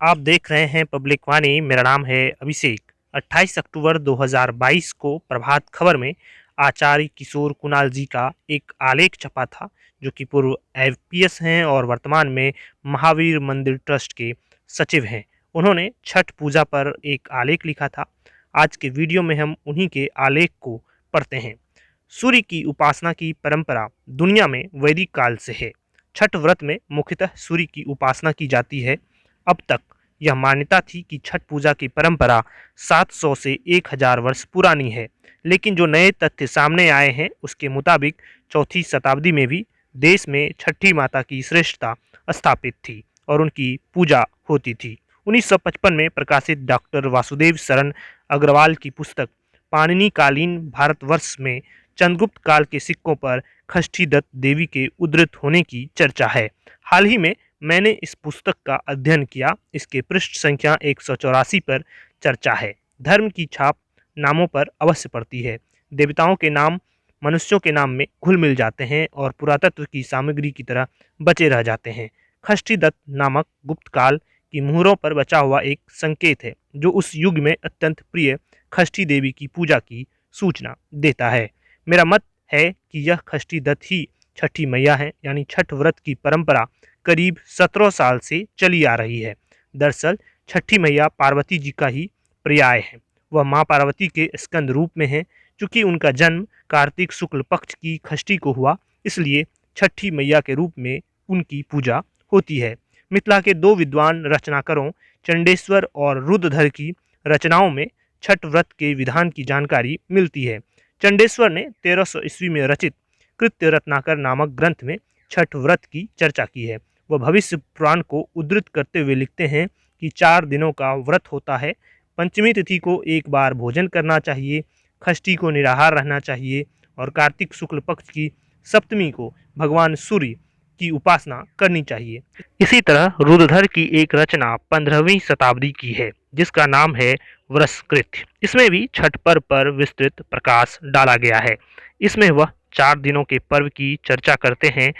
आप देख रहे हैं पब्लिक वाणी। मेरा नाम है अभिषेक। 28 अक्टूबर 2022 को प्रभात खबर में आचार्य किशोर कुणाल जी का एक आलेख छपा था, जो कि पूर्व आईपीएस हैं और वर्तमान में महावीर मंदिर ट्रस्ट के सचिव हैं। उन्होंने छठ पूजा पर एक आलेख लिखा था। आज के वीडियो में हम उन्हीं के आलेख को पढ़ते हैं। सूर्य की उपासना की परंपरा दुनिया में वैदिक काल से है। छठ व्रत में मुख्यतः सूर्य की उपासना की जाती है। अब तक यह मान्यता थी कि छठ पूजा की परंपरा 700 से 1000 वर्ष पुरानी है, लेकिन जो नए तथ्य सामने आए हैं उसके मुताबिक चौथी शताब्दी में भी देश में छठी माता की श्रेष्ठता स्थापित थी और उनकी पूजा होती थी। 1955 में प्रकाशित डॉक्टर वासुदेव शरण अग्रवाल की पुस्तक पाणिनि कालीन भारतवर्ष में चंद्रगुप्त काल के सिक्कों पर षष्ठी दत्त देवी के उद्धृत होने की चर्चा है। हाल ही में मैंने इस पुस्तक का अध्ययन किया। इसके पृष्ठ संख्या 184 पर चर्चा है। धर्म की छाप नामों पर अवश्य पड़ती है। देवताओं के नाम मनुष्यों के नाम में घुल मिल जाते हैं और पुरातत्व की सामग्री की तरह बचे रह जाते हैं। षष्ठी दत्त नामक गुप्त काल की मुहरों पर बचा हुआ एक संकेत है, जो उस युग में अत्यंत प्रिय षष्ठी देवी की पूजा की सूचना देता है। मेरा मत है कि यह षष्ठी दत्त ही छठी मैया है, यानी छठ व्रत की परंपरा करीब 17 साल से चली आ रही है। दरअसल छठी मैया पार्वती जी का ही पर्याय है। वह मां पार्वती के स्कंद रूप में है। चूंकि उनका जन्म कार्तिक शुक्ल पक्ष की षष्ठी को हुआ, इसलिए छठी मैया के रूप में उनकी पूजा होती है। मिथिला के दो विद्वान रचनाकारों चंडेश्वर और रुद्रधर की रचनाओं में छठ व्रत के विधान की जानकारी मिलती है। चंडेश्वर ने 1300 ईस्वी में रचित कृत्य रत्नाकर नामक ग्रंथ में छठ व्रत की चर्चा की है। वह भविष्य पुराण को उद्धृत करते हुए लिखते हैं कि 4 दिनों का व्रत होता है। पंचमी तिथि को एक बार भोजन करना चाहिए, षष्ठी को निराहार रहना चाहिए और कार्तिक शुक्ल पक्ष की सप्तमी को भगवान सूर्य की उपासना करनी चाहिए। इसी तरह रुद्रधर की एक रचना 15वीं शताब्दी की है, जिसका नाम है वृषकृत्य। इसमें भी छठ पर्व पर विस्तृत प्रकाश डाला गया है। इसमें वह 4 दिनों के पर्व की चर्चा करते हैं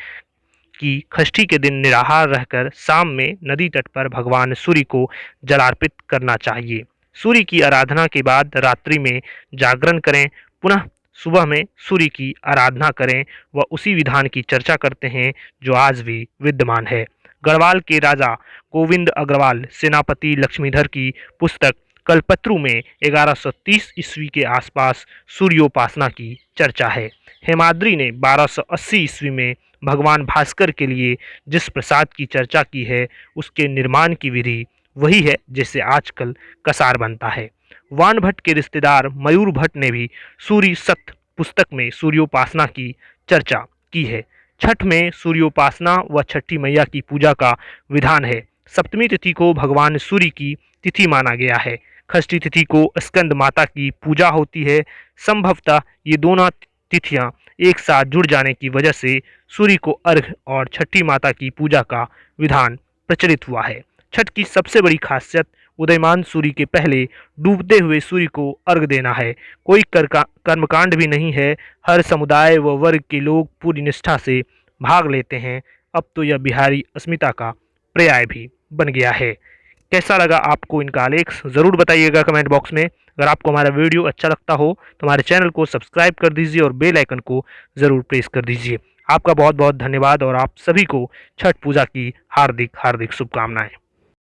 कि षष्ठी के दिन निराहार रहकर शाम में नदी तट पर भगवान सूर्य को जलार्पित करना चाहिए। सूर्य की आराधना के बाद रात्रि में जागरण करें, पुनः सुबह में सूर्य की आराधना करें। वह उसी विधान की चर्चा करते हैं जो आज भी विद्यमान है। गढ़वाल के राजा गोविंद अग्रवाल सेनापति लक्ष्मीधर की पुस्तक कल्पत्रु में 1130 ईस्वी के आसपास सूर्योपासना की चर्चा है। हेमाद्रि ने 1280 ईस्वी में भगवान भास्कर के लिए जिस प्रसाद की चर्चा की है, उसके निर्माण की विधि वही है जिससे आजकल कसार बनता है। वान भट्ट के रिश्तेदार मयूर भट्ट ने भी सूर्य सत्य पुस्तक में सूर्योपासना की चर्चा की है। छठ में सूर्योपासना व छठी मैया की पूजा का विधान है। सप्तमी तिथि को भगवान सूर्य की तिथि माना गया है। षष्ठी तिथि को स्कंद माता की पूजा होती है। संभवतः ये दोनों तिथियां एक साथ जुड़ जाने की वजह से सूर्य को अर्घ्य और छठी माता की पूजा का विधान प्रचलित हुआ है। छठ की सबसे बड़ी खासियत उदयमान सूर्य के पहले डूबते हुए सूर्य को अर्घ्य देना है। कोई कर्मकांड भी नहीं है। हर समुदाय व वर्ग के लोग पूरी निष्ठा से भाग लेते हैं। अब तो यह बिहारी अस्मिता का पर्याय भी बन गया है। कैसा लगा आपको इनका आलेख ज़रूर बताइएगा कमेंट बॉक्स में। अगर आपको हमारा वीडियो अच्छा लगता हो तो हमारे चैनल को सब्सक्राइब कर दीजिए और बेल आइकन को ज़रूर प्रेस कर दीजिए। आपका बहुत बहुत धन्यवाद और आप सभी को छठ पूजा की हार्दिक हार्दिक शुभकामनाएं।